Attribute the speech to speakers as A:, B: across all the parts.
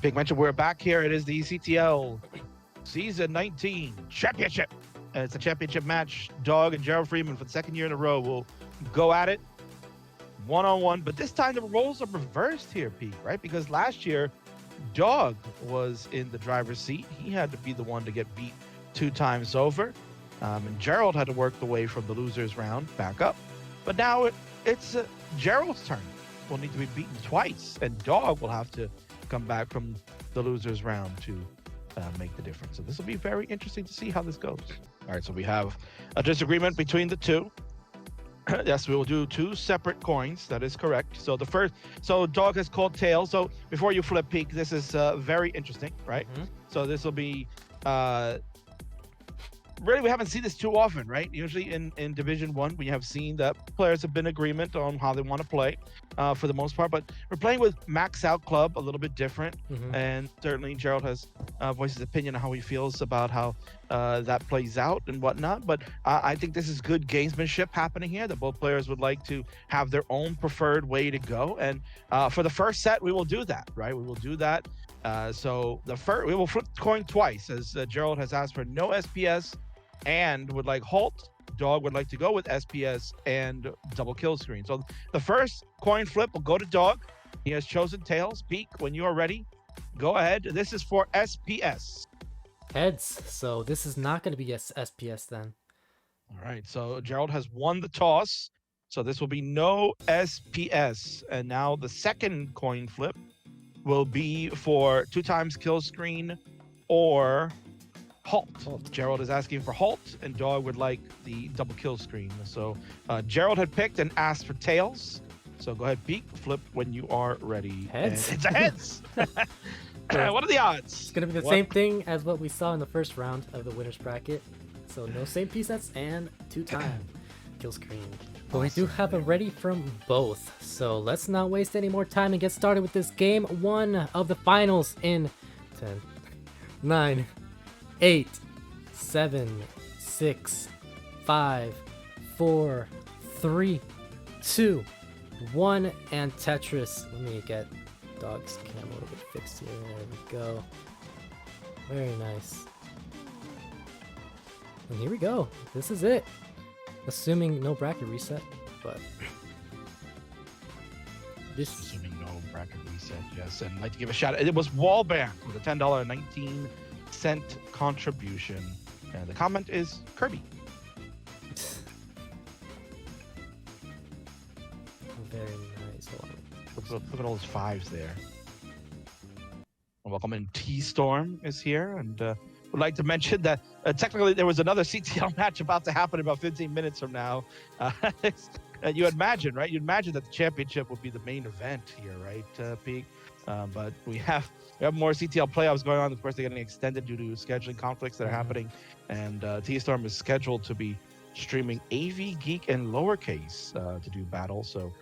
A: Big mention, we're back here. It is the CTL Season 19 Championship. And it's a championship match. Dog and Gerald Freeman for the second year in a row will go at it one-on-one. But this time the roles are reversed here, Pete, right? Because last year, Dog was in the driver's seat. He had to be the one to get beat 2 times over. And Gerald had to work the way from the losers round back up. But now it's Gerald's turn. Will need to be beaten twice. And Dog will have to come back from the losers round to make the difference. So this will be very interesting to see how this goes. All right, so we have a disagreement between the two. Yes, we will do 2 separate coins. That is correct. So Dog has called tails. So before you flip, Peak, this is very interesting, right? Mm-hmm. So this will be really, we haven't seen this too often, right? Usually in Division 1, we have seen that players have been in agreement on how they want to play for the most part. But we're playing with Max Out Club, a little bit different. Mm-hmm. And certainly Gerald has voiced his opinion on how he feels about how that plays out and whatnot. But I think this is good gamesmanship happening here, that both players would like to have their own preferred way to go. And for the first set, we will do that, right? We will do that. So we will flip the coin twice, as Gerald has asked for no SPS and would like halt. Dog would like to go with SPS and double kill screen. So the first coin flip will go to Dog. He has chosen tails. Peak, when you are ready, go ahead. This is for SPS.
B: Heads. So this is not going to be SPS then.
A: All right. So Gerald has won the toss. So this will be no SPS. And now the second coin flip will be for 2 times kill screen or halt. Gerald is asking for halt, and Dog would like the double kill screen. So Gerald had picked and asked for tails. So go ahead, Peak, flip when you are ready.
B: Heads.
A: And it's a heads. What are the odds?
B: It's going to be the same thing as what we saw in the first round of the winner's bracket. So no same P sets and 2-time kill screen. But we do have a ready from both. So let's not waste any more time and get started with this game 1 of the finals in 10, 9, 8, 7, 6, 5, 4, 3, 2, 1, and Tetris. Let me get Dog's camera a little bit fixed here. There we go. Very nice. And here we go. This is it. Assuming no bracket reset, but
A: this assuming no bracket reset, yes. And I'd like to give a shout out. It was Wallband with a $10.19 contribution, and the comment is Kirby.
B: Very nice.
A: Look at all those 5s there. Welcome in. T-Storm is here, and would like to mention that technically there was another CTL match about to happen about 15 minutes from now. You imagine, right? You'd imagine that the championship would be the main event here, right, Peak? But we have more CTL playoffs going on. Of course, they're getting extended due to scheduling conflicts that are happening. And T-Storm is scheduled to be streaming AV, Geek, and Lowercase to do battle. So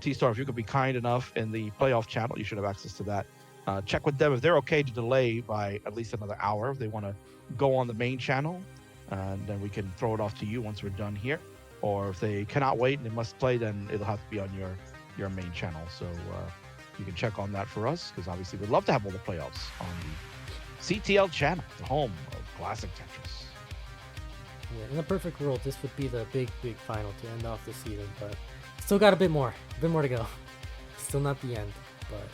A: T-Storm, if you could be kind enough in the playoff channel, you should have access to that. Check with them if they're okay to delay by at least another hour if they want to go on the main channel. And then we can throw it off to you once we're done here. Or if they cannot wait and they must play, then it'll have to be on your main channel. So you can check on that for us, because obviously we'd love to have all the playoffs on the CTL channel, the home of classic Tetris.
B: Yeah, in the perfect world, this would be the big final to end off the season, but still got a bit more to go. Still not the end, but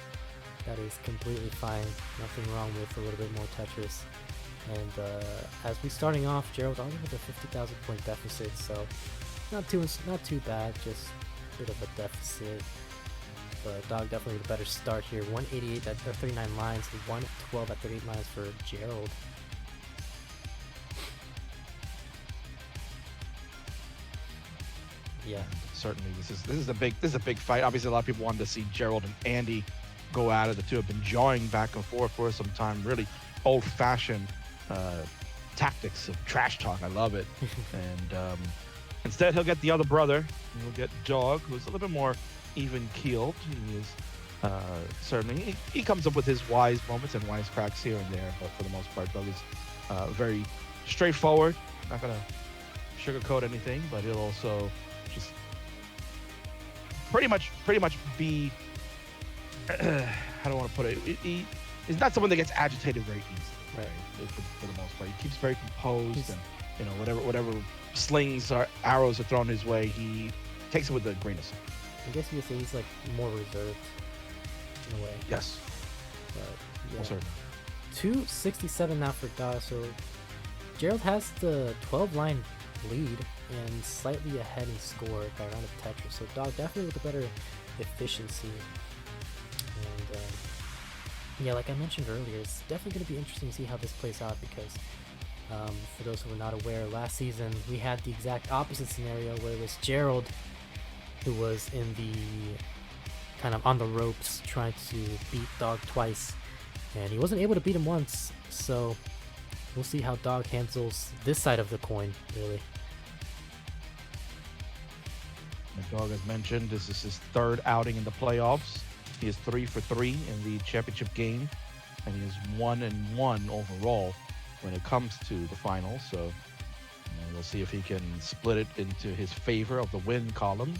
B: that is completely fine. Nothing wrong with a little bit more Tetris. And as we starting off, Gerald already with a 50,000 point deficit, so not too bad, just a bit of a deficit. But Dog definitely the better start here. 188 at 39 lines, 112 at 38 lines for Gerald. Yeah,
A: certainly this is a big fight. Obviously, a lot of people wanted to see Gerald and Andy go at it. The two have been jawing back and forth for some time. Really old-fashioned tactics of trash talk. I love it. And instead, he'll get the other brother. He'll get Dog, who's a little bit more even-keeled. He is certainly he comes up with his wise moments and wise cracks here and there, but for the most part, Dog is very straightforward. Not gonna sugarcoat anything, but he'll also just pretty much be how do I want to put it? he's not someone that gets agitated very easily.
B: Right.
A: For the most part, he keeps very composed,
B: He's-
A: and whatever slings or arrows are thrown his way, he takes it with a grain of salt.
B: I guess you could say he's like more reserved in a way.
A: Yes,
B: But yeah.
A: most certainly.
B: 267 now for Dog. So Gerald has the 12-line lead and slightly ahead in score by round of Tetris. So Dog definitely with a better efficiency. And yeah, like I mentioned earlier, it's definitely going to be interesting to see how this plays out because for those who are not aware, last season we had the exact opposite scenario where it was Gerald who was in the kind of on the ropes trying to beat Dog twice, and he wasn't able to beat him once. So we'll see how Dog handles this side of the coin, really.
A: The Dog, as mentioned, this is his third outing in the playoffs. He is 3 for 3 in the championship game, and he is 1-1 overall when it comes to the finals. So we'll see if he can split it into his favor of the win column.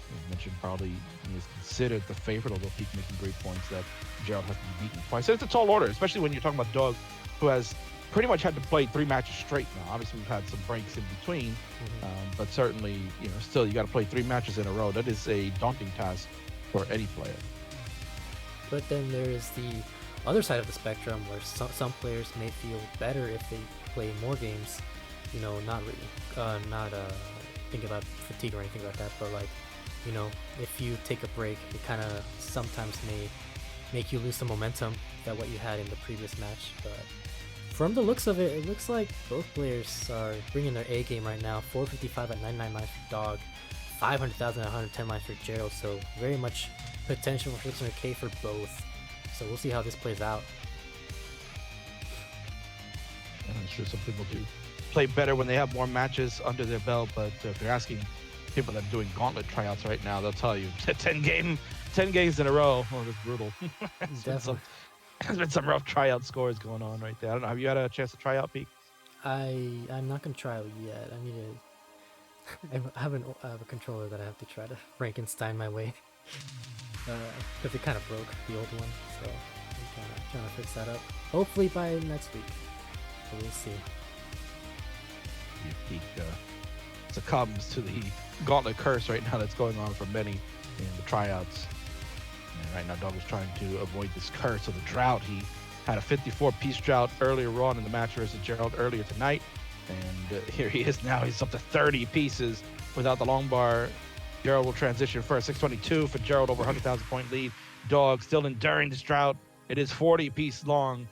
A: As mentioned, probably he is considered the favorite, although Peak making great points that Gerald has to be beaten twice. So it's a tall order, especially when you're talking about Dog, who has pretty much had to play 3 matches straight now. Obviously, we've had some breaks in between, but certainly, still you got to play 3 matches in a row. That is a daunting task for any player.
B: But then there is the other side of the spectrum where some players may feel better if they play more games. Not really, not thinking about fatigue or anything like that, but like, if you take a break, it kind of sometimes may make you lose some momentum that what you had in the previous match. But from the looks of it, it looks like both players are bringing their A game right now. 455 at 99 lines for Dog, 500,000 at 110 lines for Gerald. So very much potential for 600k for both. So we'll see how this plays out.
A: And I'm sure some people do play better when they have more matches under their belt, but if you're asking people that are doing gauntlet tryouts right now, they'll tell you 10 games in a row. Oh, that's brutal. There's been some rough tryout scores going on right there. I don't know. Have you had a chance to try out, Peak?
B: I'm not gonna try it yet. I need to. I have a controller that I have to try to Frankenstein my way because it kind of broke the old one. So I'm trying to fix that up. Hopefully by next week. So we'll see.
A: Peak succumbs to the gauntlet curse right now that's going on for many in the tryouts. And right now, Dog is trying to avoid this curse of the drought. He had a 54-piece drought earlier on in the match versus Gerald earlier tonight. And here he is now. He's up to 30 pieces without the long bar. Gerald will transition first. 622 for Gerald, over 100,000 point lead. Dog still enduring this drought. It is 40-piece long.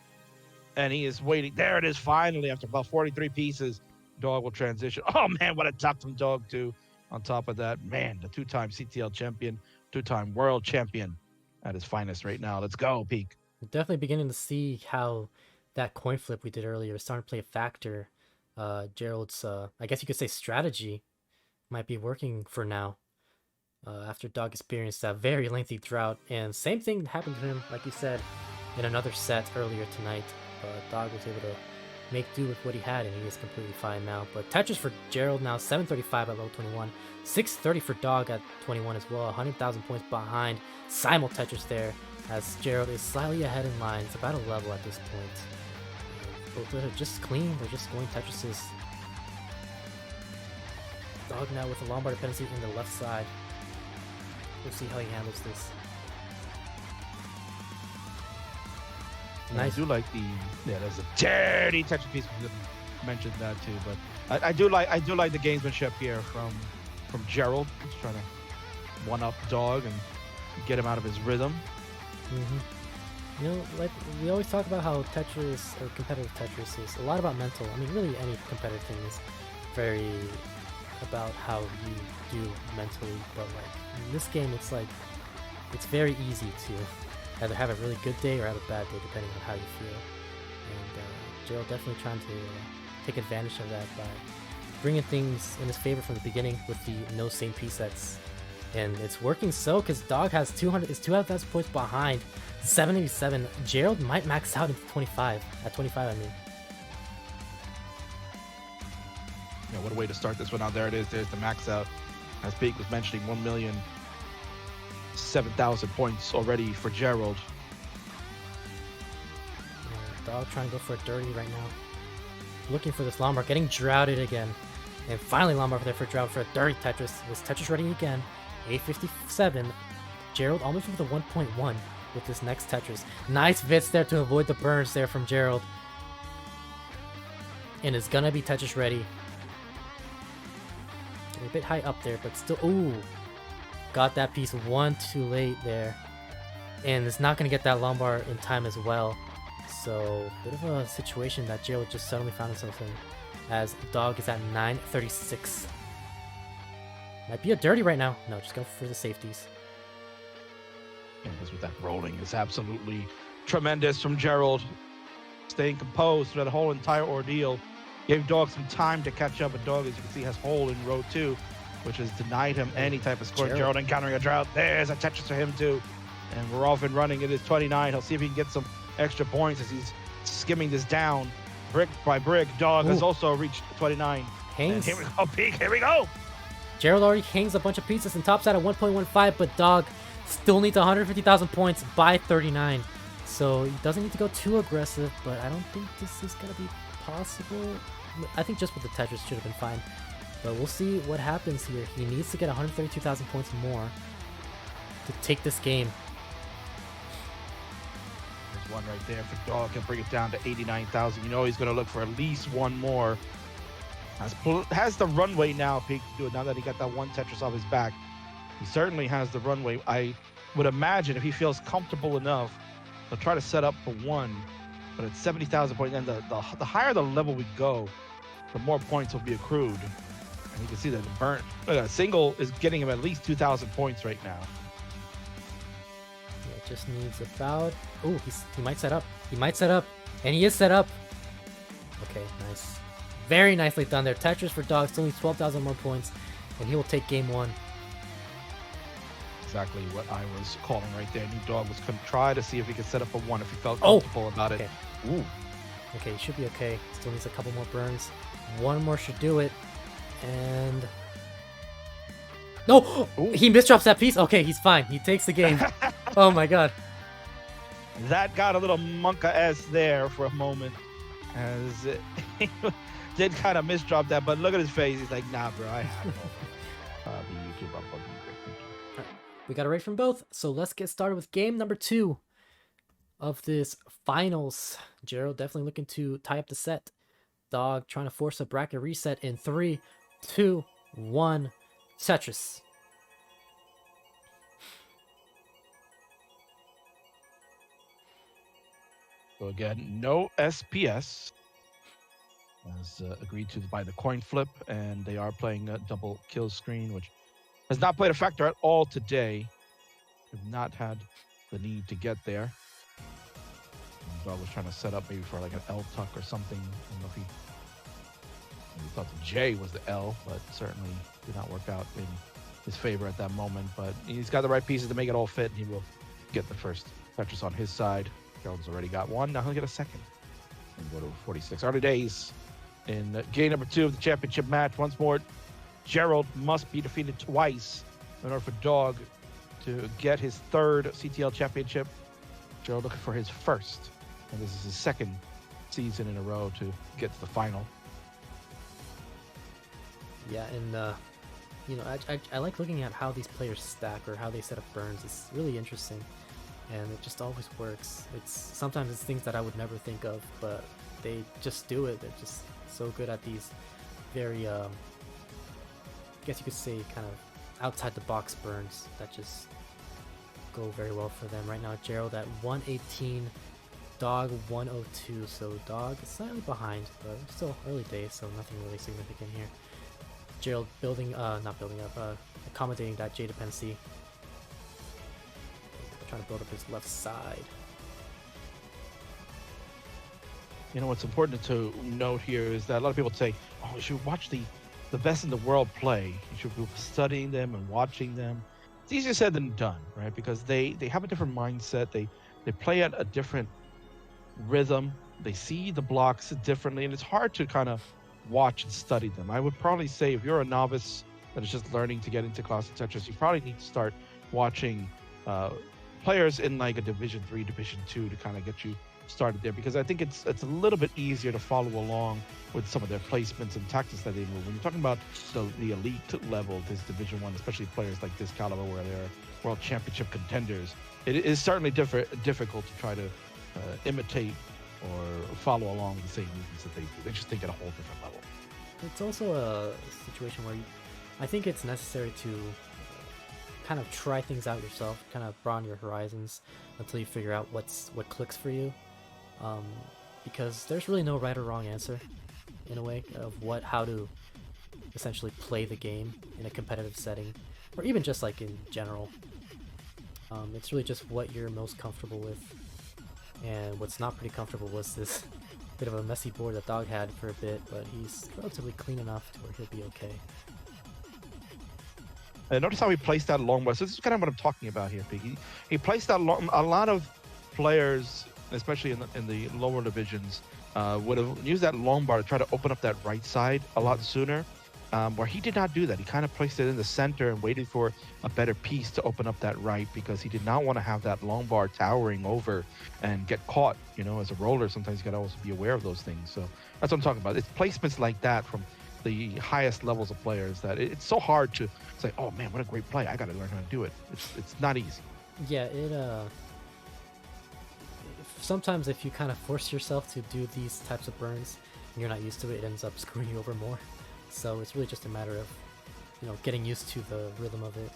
A: And he is waiting. There it is, finally, after about 43 pieces. Dog will transition. Oh, man, what a top from Dog, too. On top of that, man, the 2-time CTL champion, 2-time world champion at his finest right now. Let's go, Peak.
B: We're definitely beginning to see how that coin flip we did earlier is starting to play a factor. Gerald's, I guess you could say, strategy might be working for now. After Dog experienced that very lengthy drought. And same thing happened to him, like you said, in another set earlier tonight. Dog was able to make do with what he had, and he is completely fine now. But Tetris for Gerald now, 735 at level 21, 630 for Dog at 21 as well, 100,000 points behind. Simul Tetris there, as Gerald is slightly ahead in line. It's about a level at this point. Both are just clean, they're just going Tetrises. Dog now with a Lombard dependency in the left side. We'll see how he handles this. Nice.
A: I do like there's a dirty Tetris piece. We didn't mention that too, but I do like the gamesmanship here from Gerald. He's trying to one-up Dog and get him out of his rhythm.
B: Like we always talk about how Tetris or competitive Tetris is a lot about mental. I mean, really any competitive thing is very about how you do mentally, but like in this game, it's like it's very easy to either have a really good day or have a bad day, depending on how you feel. And Gerald definitely trying to take advantage of that by bringing things in his favor from the beginning with the no same piece sets. And it's working so, because Dog has 200,000 points behind, 77. Gerald might max out into 25. At 25, I mean.
A: Yeah, what a way to start this one out. There it is. There's the max out. As Peak was mentioning, 1,007,000 points already for Gerald.
B: Dog trying to go for a dirty right now. Looking for this Lombard, getting droughted again. And finally Lombard there for drought for a dirty Tetris. Was Tetris ready again? 857. Gerald almost with a 1.1 with this next Tetris. Nice Vits there to avoid the burns there from Gerald. And it's gonna be Tetris ready. A bit high up there, but still, ooh. Got that piece one too late there. And it's not gonna get that Lombard in time as well. So, bit of a situation that Gerald just suddenly found himself in, as Dog is at 936. Might be a dirty right now. No, just go for the safeties.
A: And with that rolling is absolutely tremendous from Gerald. Staying composed through that whole entire ordeal. Gave Dog some time to catch up, but Dog, as you can see, has hole in row 2, which has denied him any type of score. Gerald encountering a drought. There's a Tetris for him too. And we're off and running. It is 29. He'll see if he can get some extra points as he's skimming this down brick by brick. Dog has also reached 29.
B: Hangs.
A: And here we go, Peek. Here we go.
B: Gerald already hangs a bunch of pieces and tops out at 1.15, but Dog still needs 150,000 points by 39. So he doesn't need to go too aggressive, but I don't think this is going to be possible. I think just with the Tetris should have been fine. But we'll see what happens here. He needs to get 132,000 points more to take this game.
A: There's one right there for Dog. Can bring it down to 89,000. You know he's going to look for at least one more. Has the runway now, Peek, to do it now that he got that one Tetris off his back. He certainly has the runway. I would imagine if he feels comfortable enough, he'll try to set up for one. But at 70,000 points, and the higher the level we go, the more points will be accrued. And you can see that the burnt single is getting him at least 2,000 points right now.
B: Yeah, it just needs about. Oh, he might set up. He might set up, and he is set up. Okay, nice, very nicely done there. Tetris for Dog still needs 12,000 more points, and he will take game 1.
A: Exactly what I was calling right there. New Dog was going to try to see if he could set up a one if he felt comfortable about it. Ooh.
B: Okay, he should be okay. Still needs a couple more burns. One more should do it. And no, he misdrops that piece. Okay, he's fine. He takes the game. Oh my god.
A: That got a little Monka-esque there for a moment, as he did kind of misdrop that. But look at his face. He's like, nah, bro, I have it. The YouTube up.
B: We got a rate from both, so let's get started with game number 2 of this finals. Gerald definitely looking to tie up the set. Dog trying to force a bracket reset in 3, 2, 1. Tetris.
A: So again, no SPS. As agreed to by the coin flip, and they are playing a double kill screen, which has not played a factor at all today. Have not had the need to get there. Dog was trying to set up maybe for like an L tuck or something. I don't know if he thought the J was the L, but certainly did not work out in his favor at that moment. But he's got the right pieces to make it all fit, and he will get the first Tetris on his side. Gerald's already got one. Now he'll get a second and go to 46. Early days in game number 2 of the championship match. Once more, Gerald must be defeated twice in order for Dog to get his 3rd CTL championship. Gerald looking for his 1st, and this is his 2nd season in a row to get to the final.
B: Yeah, and you know, I like looking at how these players stack or how they set up burns. It's really interesting, and it just always works. Sometimes it's things that I would never think of, but they just do it. They're just so good at these very I guess you could say kind of outside the box burns that just go very well for them. Right now, Gerald at 118, Dog 102. So Dog is slightly behind, but still early days, so nothing really significant here. Gerald accommodating that J dependency. Trying to build up his left side.
A: You know what's important to note here is that a lot of people say, "Oh, you should watch the best in the world play. You should be studying them and watching them." It's easier said than done, right? Because they have a different mindset. They play at a different rhythm. They see the blocks differently, and it's hard to kind of watch and study them. I would probably say if you're a novice that is just learning to get into classic Tetris, you probably need to start watching players in like a Division 3, Division 2 to kind of get you started there because I think it's a little bit easier to follow along with some of their placements and tactics that they move. When you're talking about the elite level, this Division One, especially players like this caliber where they're World Championship contenders, it is certainly difficult to try to imitate or follow along the same movements that they do. They just think at a whole different level.
B: It's also a situation where I think it's necessary to kind of try things out yourself, kind of broaden your horizons until you figure out what clicks for you. Because there's really no right or wrong answer, in a way, of how to essentially play the game in a competitive setting, or even just like in general. It's really just what you're most comfortable with, and what's not pretty comfortable was this bit of a messy board that Dog had for a bit, but he's relatively clean enough to where he'll be okay.
A: Notice how he placed that long bar. So this is kind of what I'm talking about here, Piggy. He placed that long. A lot of players, especially in the lower divisions, would have used that long bar to try to open up that right side a lot sooner. Where he did not do that. He kind of placed it in the center and waited for a better piece to open up that right because he did not want to have that long bar towering over and get caught. You know, as a roller, sometimes you got to also be aware of those things. So that's what I'm talking about. It's placements like that from the highest levels of players that it's so hard to say, oh man, what a great play. I got to learn how to do it. It's not easy.
B: Yeah, sometimes if you kind of force yourself to do these types of burns and you're not used to it, it ends up screwing you over more. So it's really just a matter of, getting used to the rhythm of it,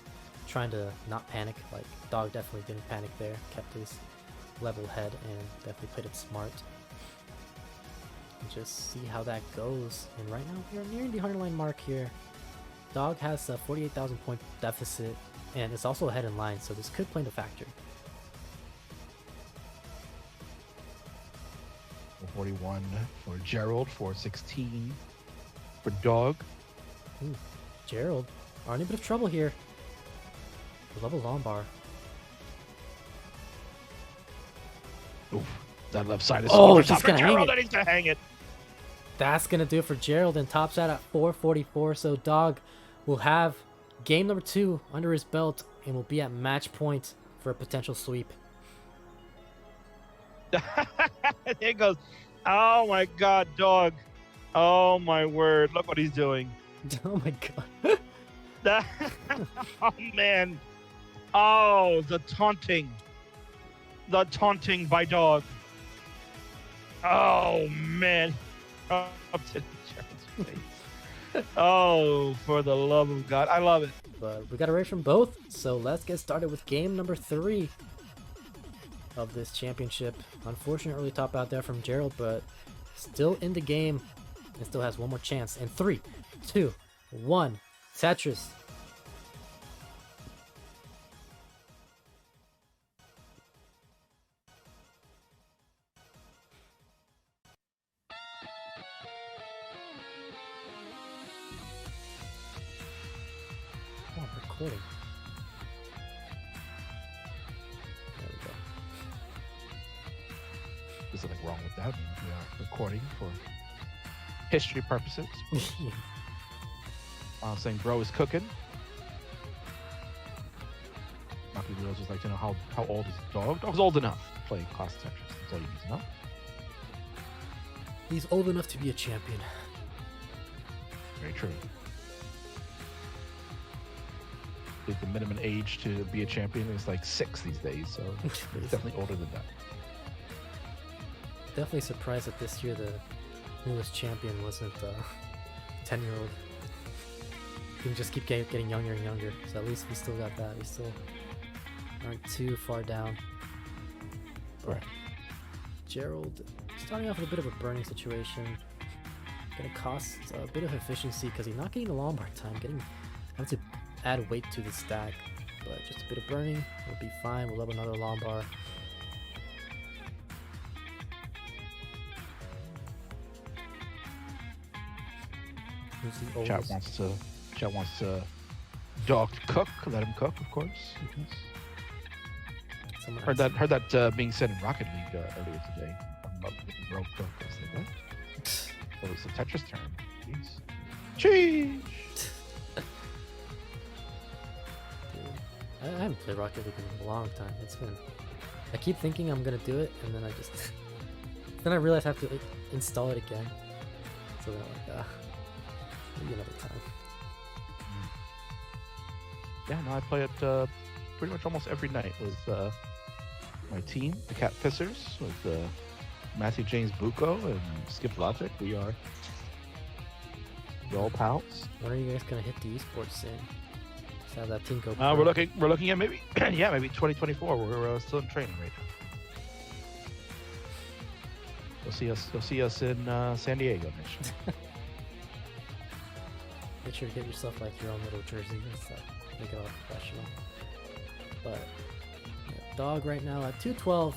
B: trying to not panic. Like Dog definitely didn't panic there, kept his level head and definitely played it smart. And just see how that goes. And right now we're nearing the 100 line mark here. Dog has a 48,000 point deficit and it's also ahead in line, so this could play into factor.
A: 41 for Gerald, 416 for Dog.
B: Ooh, Gerald are in a bit of trouble here. The level long bar.
A: Oof, that left side is
B: he's gonna
A: Gerald,
B: hang it.
A: and he's gonna hang it.
B: That's gonna do it for Gerald and tops out at 444. So Dog will have game number 2 under his belt and will be at match point for a potential sweep.
A: There it goes. Oh my God, Dog. Oh my word. Look what he's doing.
B: Oh my God.
A: Oh man. Oh, the taunting. The taunting by Dog. Oh man. Up to Gerald's face. Oh, for the love of God. I love it.
B: But we got a raise from both, so let's get started with game number 3 of this championship. Unfortunate early top out there from Gerald, but still in the game and still has one more chance. And 3, 2, 1, Tetris. Oh, recording. There we go.
A: There's nothing wrong with that. We are recording for history purposes. Saying bro is cooking. Not people just like to know how old is Dog. Dog's old enough to play class Tetris. That's all you need to know.
B: He's old enough to be a champion.
A: Very true. I think the minimum age to be a champion is like 6 these days, so it's definitely older than that.
B: Definitely surprised that this year the newest champion wasn't a 10-year-old. You can just keep getting younger and younger, so at least we still got that. We still aren't too far down.
A: Right.
B: Gerald starting off with a bit of a burning situation. Gonna cost a bit of efficiency because he's not getting the long bar time. Having to add weight to the stack, but just a bit of burning will be fine. We'll level another long bar.
A: Chat wants to Dog to cook. Let him cook, of course. Heard that being said in Rocket League earlier today. About bro cook. I was like, what? So it's a Tetris term. Jeez. Cheese.
B: I haven't played Rocket League in a long time. I keep thinking I'm gonna do it, and then I just Then I realized I have to install it again. So then I'm like, maybe another time.
A: Yeah, no, I play it pretty much almost every night with my team, the Cat Pissers, with Matthew James Bucco and Skip Logic. We're all pals.
B: When are you guys gonna hit the esports soon? Just have that team go.
A: We're looking at maybe maybe 2024. We're still in training right now. You'll see us in San Diego next year.
B: Make sure to get yourself like your own little jersey and stuff. Make it all professional. But yeah, Dog right now at 212,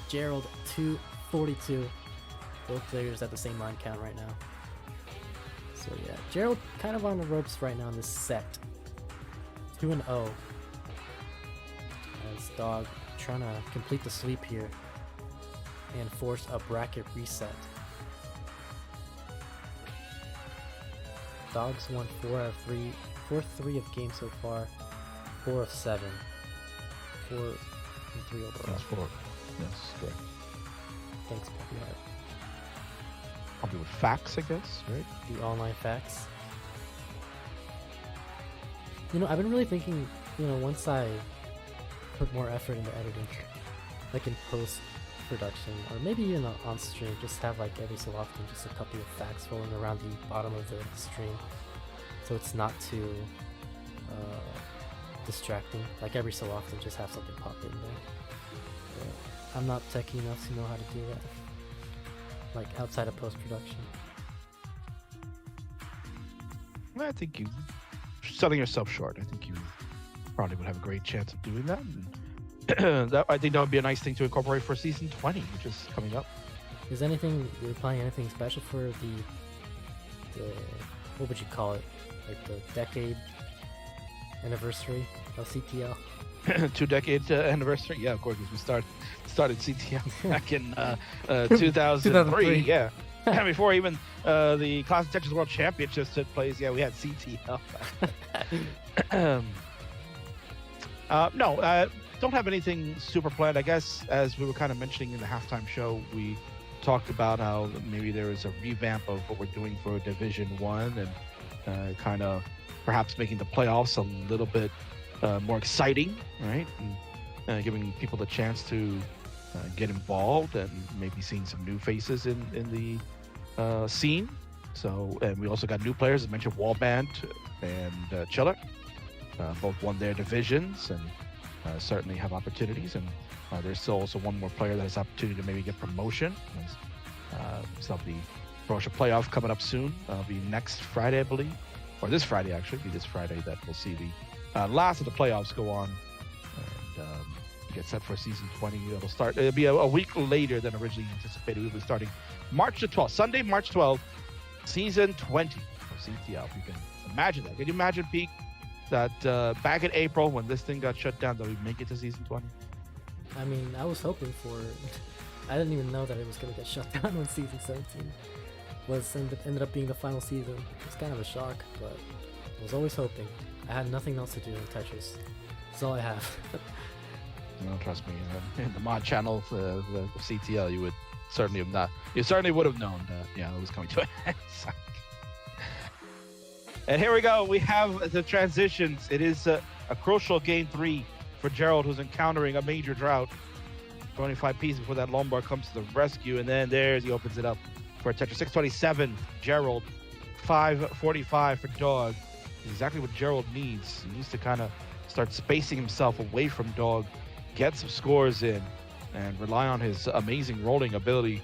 B: Gerald 242. Both players at the same line count right now. So yeah, Gerald kind of on the ropes right now in this set. 2-0. As Dog trying to complete the sweep here and force a bracket reset. Dog's won 4 out of 3, 4-3 of games so far, 4 of 7, 4 and 3 overall.
A: That's 4. Yes, correct.
B: Thanks, Peekayric.
A: Probably with facts, I guess, right?
B: The online facts. You know, I've been really thinking, you know, once I put more effort into editing, like in post production, or maybe even on stream, just have like every so often just a couple of facts rolling around the bottom of the stream, so it's not too distracting. Like every so often, just have something pop in there. But I'm not techie enough to know how to do that, like outside of post production.
A: I think you're selling yourself short. I think you probably would have a great chance of doing that. And I think that would be a nice thing to incorporate for season 20, which is coming up.
B: Is you're planning anything special for the what would you call it? Like the decade anniversary of CTL?
A: 2-decade anniversary? Yeah, of course, because we started CTL back in 2003. Yeah. Before even the Classic Tetris World Championships took place, yeah, we had CTL. No, don't have anything super planned. I guess, as we were kind of mentioning in the halftime show, we talked about how maybe there is a revamp of what we're doing for Division 1 and kind of perhaps making the playoffs a little bit more exciting, right? And giving people the chance to get involved and maybe seeing some new faces in the scene. So, and we also got new players. I mentioned Wallband and Chiller. Both won their divisions and certainly have opportunities. And there's still also one more player that has opportunity to maybe get promotion. So the promotion playoff coming up soon. It'll be next Friday, I believe, or this Friday actually. It'll be this Friday that we'll see the last of the playoffs go on and get set for season 20. It'll be a week later than originally anticipated. We'll be starting March the 12th, Sunday, March 12th, season 20 of CTL. If you can imagine that. Can you imagine, Peak, that back in April when this thing got shut down, that we'd make it to season 20?
B: I mean, I was hoping for it. I didn't even know that it was going to get shut down when season 17 ended up being the final season. It's kind of a shock, but I was always hoping. I had nothing else to do in Tetris. That's all I have.
A: No, trust me. In the mod channel of CTL, you would certainly have not. You certainly would have known that. Yeah, it was coming to an end. And here we go. We have the transitions. It is a crucial game 3 for Gerald, who's encountering a major drought. 25 pieces before that Lombard comes to the rescue, and then he opens it up for a Tetris. 627, Gerald. 545 for Dog. Exactly what Gerald needs. He needs to kind of start spacing himself away from Dog, get some scores in, and rely on his amazing rolling ability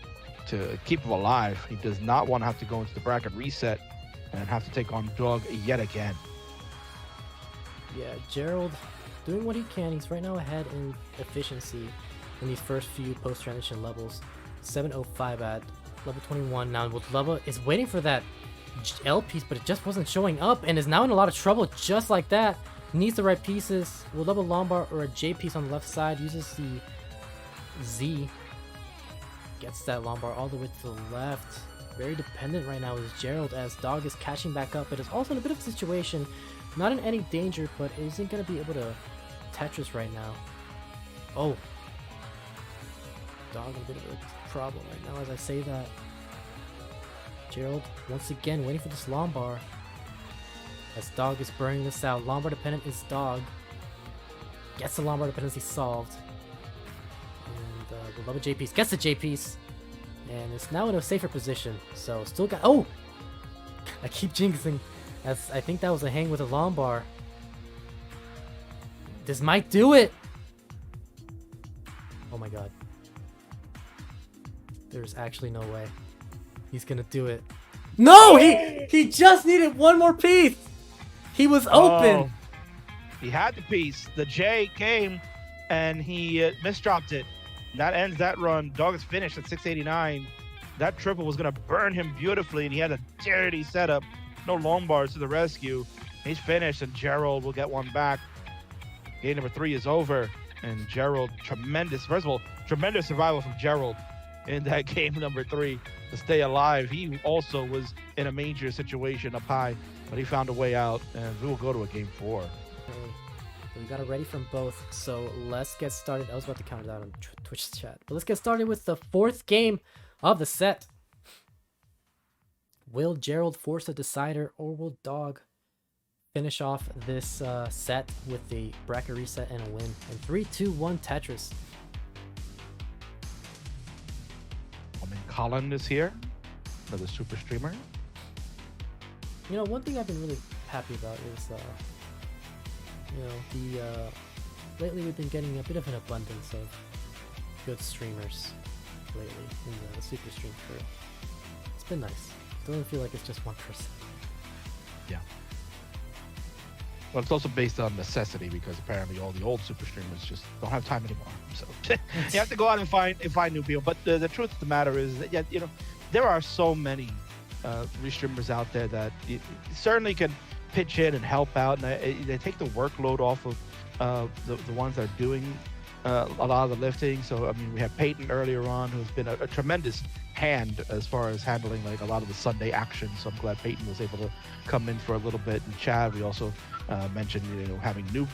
A: to keep him alive. He does not want to have to go into the bracket reset and have to take on Dog yet again.
B: Yeah, Gerald doing what he can. He's right now ahead in efficiency in these first few post-transition levels. 705 at level 21. Now Leva is waiting for that L piece, but it just wasn't showing up and is now in a lot of trouble just like that. Needs the right pieces. Will Leva Lombard or a J piece on the left side. Uses the Z. Gets that Lombard all the way to the left. Very dependent right now is Gerald as Dog is catching back up. It is also in a bit of a situation. Not in any danger, but isn't going to be able to Tetris right now. Oh. Dog in a bit of a problem right now as I say that. Gerald, once again, waiting for this Lombard. As Dog is burning this out. Lombard dependent is Dog. Gets the Lombard dependency solved. And the Love J piece gets the J piece. And it's now in a safer position. So still got. Oh! I keep jinxing. As I think that was a hang with a Lombard. This might do it! Oh my god. There's actually no way. He's gonna do it. No! He just needed one more piece! He was open!
A: Oh, he had the piece. The J came and he misdropped it. That ends that run. Dog is finished at 689. That triple was gonna burn him beautifully, and he had a dirty setup. No long bars to the rescue. He's finished, and Gerald will get one back. Game number 3 is over, and Gerald, tremendous survival from Gerald in that game number 3 to stay alive. He also was in a major situation up high, but he found a way out, and we will go to a game 4.
B: We got it ready from both, so let's get started. I was about to counter that on Twitch chat, but let's get started with the 4th game of the set. Will Gerald force a decider, or will Dog finish off this set with the bracket reset and a win? And 3, 2, 1 Tetris.
A: Colin is here, another super streamer.
B: You know, one thing I've been really happy about is, lately we've been getting a bit of an abundance of good streamers lately in the super stream crew. It's been nice. Doesn't feel like it's just one person.
A: Yeah. Well, it's also based on necessity, because apparently all the old super streamers just don't have time anymore. So you have to go out and find new people. But the truth of the matter is that, yeah, you know, there are so many restreamers out there that certainly can pitch in and help out, and they take the workload off of the ones that are doing a lot of the lifting. So I mean, we had Peyton earlier on, who's been a tremendous hand as far as handling like a lot of the Sunday action. So I'm glad Peyton was able to come in for a little bit. And Chad, we also mentioned, you know, having new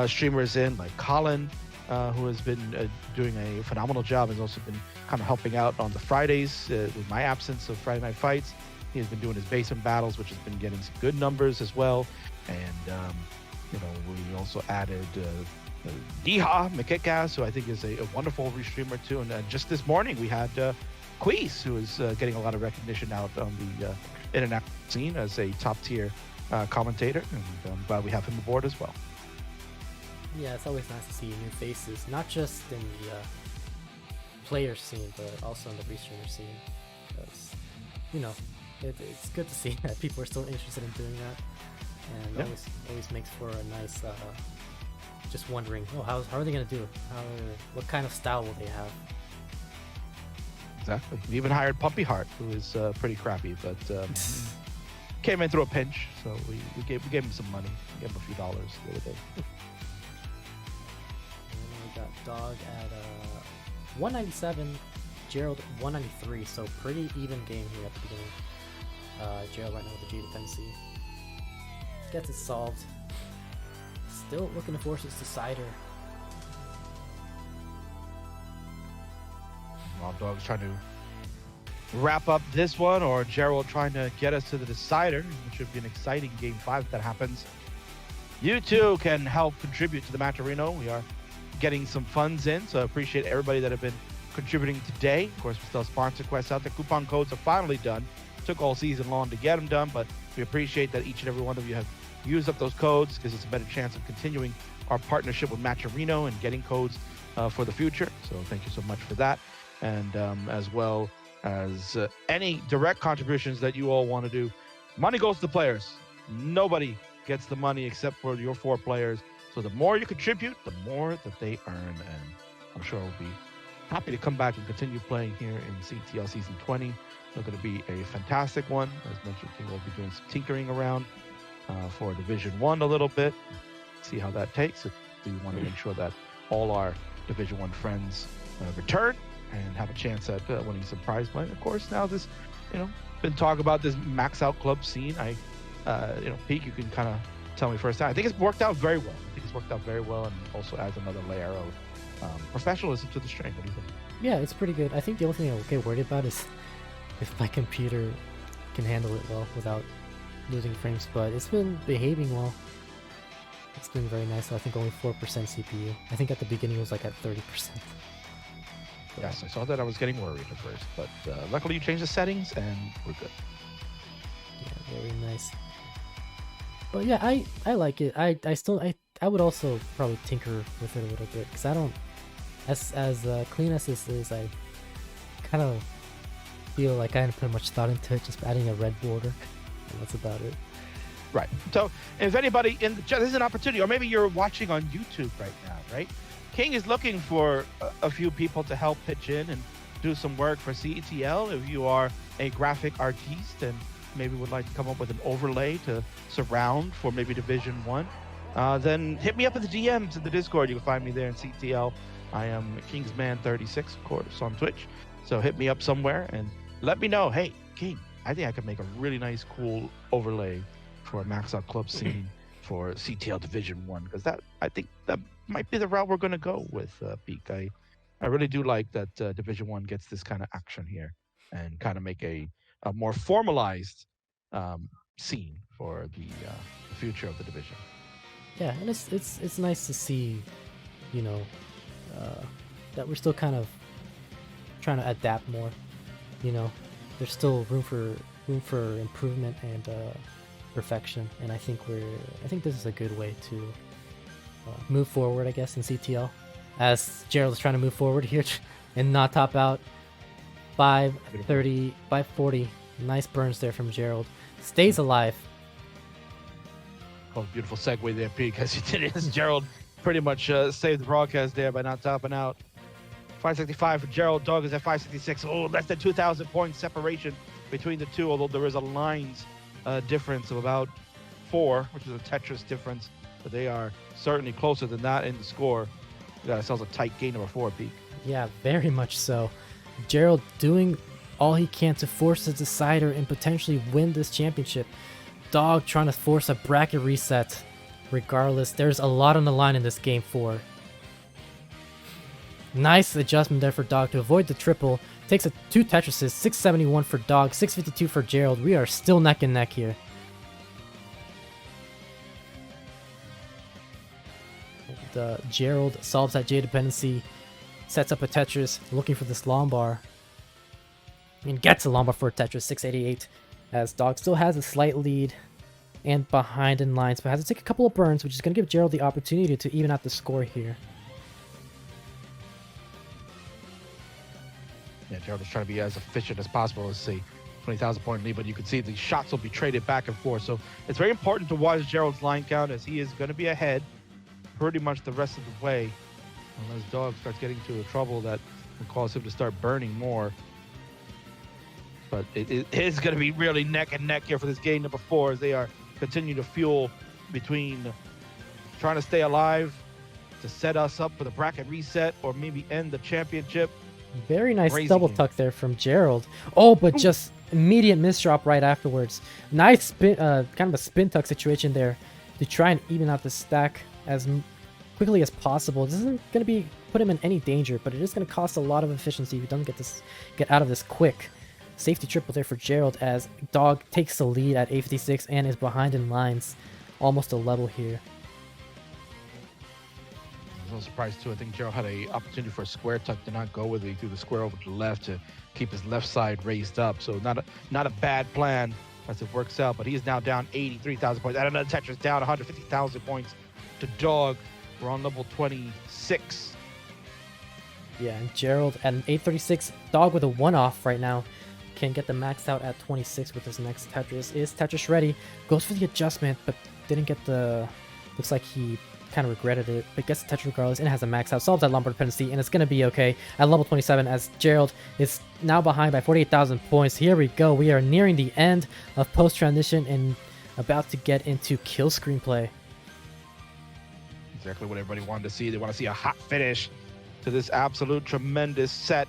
A: streamers in like Colin, who has been doing a phenomenal job, has also been kind of helping out on the Fridays with my absence of Friday Night Fights. He has been doing his basement battles, which has been getting some good numbers as well. And you know, we also added Diha Mkikas, who I think is a wonderful restreamer too. And just this morning we had Queese, who is getting a lot of recognition out on the internet scene as a top tier commentator, and I'm glad we have him aboard as well.
B: Yeah, it's always nice to see new faces, not just in the player scene, but also in the restreamer scene. Because, you know, it's good to see that people are still interested in doing that, and yeah, always makes for a nice, just wondering, oh, how are they gonna do it? What kind of style will they have?
A: Exactly. We even hired Puppy Heart, who is pretty crappy, but came in through a pinch, so we gave him some money. We gave him a few dollars the other day.
B: And we got Dog at 197, Gerald 193, so pretty even game here at the beginning. Gerald right now with the G dependency. Gets it solved. Still looking to force his decider.
A: Rob Dog's trying to wrap up this one, or Gerald trying to get us to the decider, which should be an exciting game 5 if that happens. You too can help contribute to the Matcherino. We are getting some funds in, so I appreciate everybody that have been contributing today. Of course, we still have sponsor quests out. The coupon codes are finally done. Took all season long to get them done, but we appreciate that each and every one of you have used up those codes, because it's a better chance of continuing our partnership with Matcherino and getting codes for the future. So thank you so much for that. And as well as any direct contributions that you all want to do, money goes to the players. Nobody gets the money except for your 4 players. So the more you contribute, the more that they earn. And I'm sure we'll be happy to come back and continue playing here in CTL Season 20. It's going to be a fantastic one. As mentioned, we'll be doing some tinkering around for Division 1 a little bit. See how that takes. We want to make sure that all our Division 1 friends return and have a chance at winning some prize money. Of course, now this, you know, been talk about this max out club scene. Peek, you can kind of tell me first. I think it's worked out very well. And also adds another layer of professionalism to the stream. What do you think?
B: Yeah, it's pretty good. I think the only thing I'll get worried about is if my computer can handle it well without losing frames, but it's been behaving well. It's been very nice. I think only 4% CPU. I think at the beginning it was like at 30%.
A: Yes, I saw that. I was getting worried at first, but luckily you changed the settings and we're good.
B: Yeah, very nice. But yeah, I like it. I would also probably tinker with it a little bit because I don't, as clean as this is, I kind of feel like I didn't put much thought into it. Just adding a red border, and that's about it.
A: Right. So if anybody in the chat, this is an opportunity, or maybe you're watching on YouTube right now, right? King is looking for a few people to help pitch in and do some work for CETL. If you are a graphic artiste and maybe would like to come up with an overlay to surround for maybe Division 1, then hit me up in the DMs in the Discord. You can find me there in CETL. I am Kingsman36, of course, on Twitch. So hit me up somewhere and let me know, hey, King, I think I could make a really nice, cool overlay for a Max Out Club scene for CTL Division 1, because I think that might be the route we're going to go with Peak. I really do like that Division 1 gets this kind of action here and kind of make a more formalized scene for the future of the division.
B: Yeah, and it's nice to see, you know, that we're still kind of trying to adapt more. You know, there's still room for improvement and perfection, and I think this is a good way to move forward, I guess, in CTL, as Gerald is trying to move forward here and not top out. 530, 540. Nice burns there from Gerald. Stays alive.
A: Oh, beautiful segue there, Pete, as you did it. Gerald pretty much saved the broadcast there by not topping out. 565 for Gerald. Dog is at 566. Oh, less than 2,000 points separation between the two, although there is a lines difference of about 4, which is a Tetris difference. But they are certainly closer than that in the score. Got ourselves a tight game number 4, Pete.
B: Yeah, very much so. Gerald doing all he can to force a decider and potentially win this championship. Dog trying to force a bracket reset. Regardless, there's a lot on the line in this game 4. Nice adjustment there for Dog to avoid the triple. Takes a 2 Tetrises, 671 for Dog, 652 for Gerald. We are still neck and neck here. Gerald solves that J dependency, sets up a Tetris, looking for this Lombard, and gets a Lombard for a Tetris, 688, as Dog still has a slight lead and behind in lines, but has to take a couple of burns, which is going to give Gerald the opportunity to even out the score here.
A: Yeah, Gerald is trying to be as efficient as possible. Let's see, 20,000 point lead, but you can see the shots will be traded back and forth. So it's very important to watch Gerald's line count, as he is going to be ahead pretty much the rest of the way, unless Dog starts getting into a trouble that will cause him to start burning more. But it is going to be really neck and neck here for this game number 4, as they are continuing to fuel between trying to stay alive to set us up for the bracket reset or maybe end the championship.
B: Very nice
A: Crazy
B: double
A: game.
B: tuck there from Gerald. Oh, but just immediate misdrop right afterwards. Nice spin, kind of a spin tuck situation there to try and even out the stack as quickly as possible. This isn't going to put him in any danger, but it is going to cost a lot of efficiency if he doesn't get out of this quick. Safety triple there for Gerald, as Dog takes the lead at 856 and is behind in lines. Almost a level here.
A: I was no surprise too. I think Gerald had an opportunity for a square tuck, to not go with it. He threw the square over to the left to keep his left side raised up. So not a bad plan as it works out. But he is now down 83,000 points. And another Tetris down 150,000 points to Dog. We're on level 26.
B: Yeah, and Gerald at an 836. Dog with a 1-off right now. Can get the maxed out at 26 with his next Tetris. Is Tetris ready? Goes for the adjustment, but didn't get the... Looks like he kind of regretted it, but gets the Tetris regardless and has a max out. Solves that Lombard dependency, and it's going to be okay at level 27, as Gerald is now behind by 48,000 points. Here we go. We are nearing the end of post-transition and about to get into kill screenplay.
A: Exactly what everybody wanted to see. They want to see a hot finish to this absolute tremendous set.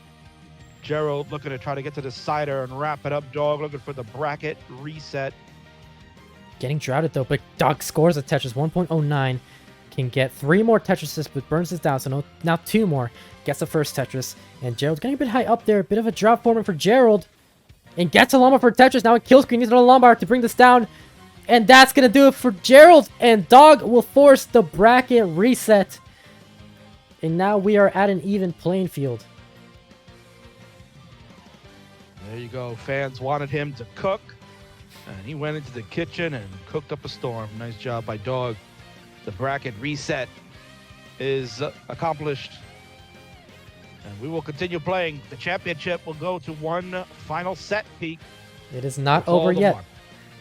A: Gerald looking to try to get to the cider and wrap it up. Dog looking for the bracket reset.
B: Getting droughted though, but Dog scores a Tetris 1.09. can get 3 more Tetrises, but burns this down. So now 2 more. Gets the first Tetris. And Gerald's getting a bit high up there. A bit of a drop forming for Gerald. And gets a llama for Tetris. Now a kill screen. Needs another llama to bring this down. And that's going to do it for Gerald. And Dog will force the bracket reset. And now we are at an even playing field.
A: There you go. Fans wanted him to cook. And he went into the kitchen and cooked up a storm. Nice job by Dog. The bracket reset is accomplished. And we will continue playing. The championship will go to one final set, Peak.
B: It is not
A: It's all
B: over
A: the
B: yet.
A: marbles.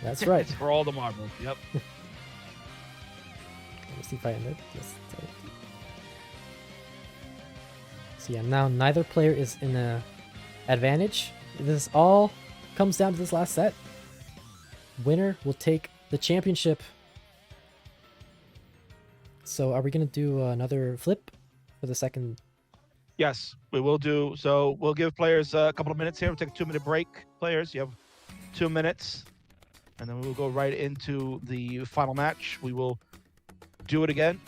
B: That's right.
A: It's for all the marbles. Yep.
B: Let me see if I ended this. So yeah, now neither player is in a advantage. This all comes down to this last set. Winner will take the championship. So are we going to do another flip for the second?
A: Yes, we will do. So we'll give players a couple of minutes here. We'll take a 2-minute break. Players, you have 2 minutes. And then we will go right into the final match. We will do it again.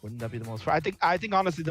A: Wouldn't that be the most fun? I think honestly,